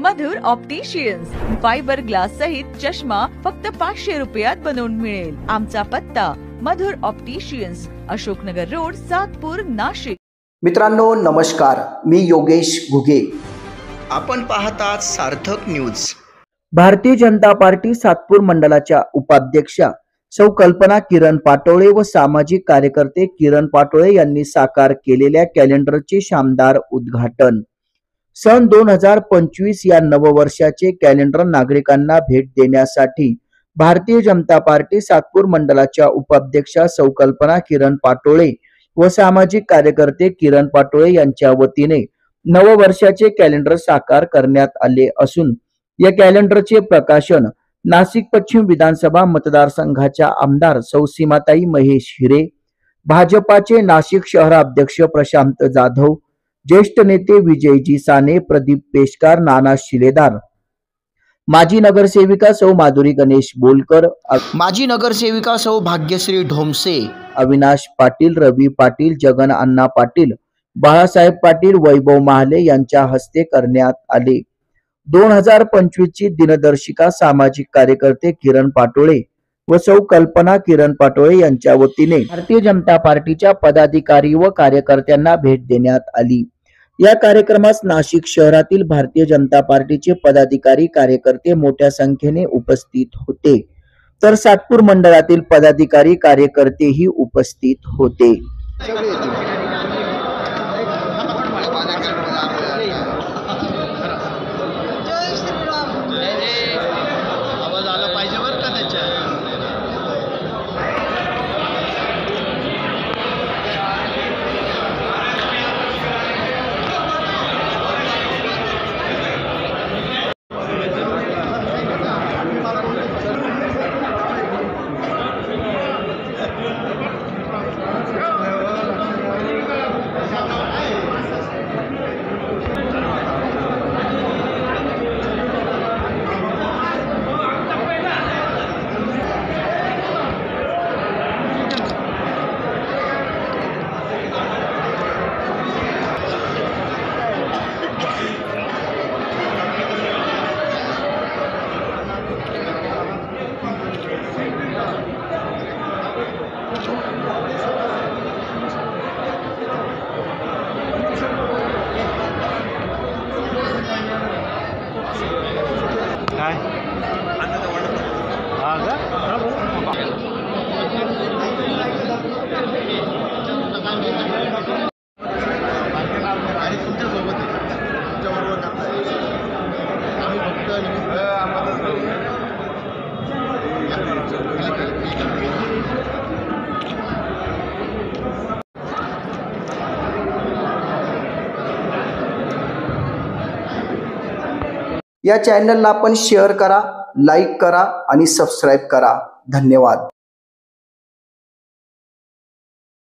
मधुर opticians fibre glass सहित चष्मा फक्त 500 रुपयात बनवून मिळेल। आमचा पत्ता मधुर ऑप्टिशियन्स, अशोकनगर रोड, सातपूर, नाशिक। मित्रांनो नमस्कार, मी योगेश घुगे। आपण पाहतात सार्थक न्यूज। भारतीय जनता पार्टी सातपूर मंडलाच्या उपाध्यक्षा सौ कल्पना किरण पाटोळे व सामाजिक कार्यकर्ते किरण पाटोळे यांनी साकार केलेल्या कॅलेंडरचे शानदार उद्घाटन। सन 2025 या नववर्षाचे कॅलेंडर नागरिकांना भेट देण्यासाठी भारतीय जनता पार्टी सातपूर मंडलाच्या उपाध्यक्षा सौ कल्पना किरण पाटोळे व सामाजिक कार्यकर्ते किरण पाटोळे यांच्या वतीने नववर्षाचे कॅलेंडर साकार करण्यात आले असून या कॅलेंडरचे प्रकाशन नाशिक पश्चिम विधानसभा मतदारसंघाच्या आमदार सौ सीमाताई महेश हिरे, भाजपाचे नाशिक शहराध्यक्ष प्रशांत जाधव, ज्येष्ठ नेते विजयजी साने, प्रदीप पेशकार, नाना शिलेदार, माजी नगरसेविका सौ माधुरी गणेश बोलकर, माजी नगरसेविका सौ भाग्यश्री ढोमसे, अविनाश पाटील, रवी पाटील, जगन अण्णा पाटील, बाळासाहेब पाटील, वैभव महाले यांच्या हस्ते करण्यात आले। 2025 ची दिनदर्शिका सामाजिक कार्यकर्ते किरण पाटोळे व सौ कल्पना किरण पाटोळे यांच्या वतीने भारतीय जनता पार्टीच्या पदाधिकारी व कार्यकर्त्यांना भेट देण्यात आली। या कार्यक्रमास नाशिक शहरातील भारतीय जनता पार्टीचे पदाधिकारी कार्यकर्ते मोठ्या संख्येने उपस्थित होते, तर सातपूर मंडळातील पदाधिकारी कार्यकर्तेही उपस्थित होते। या चॅनलला आपण शेअर करा, लाईक करा आणि सबस्क्राइब करा। धन्यवाद।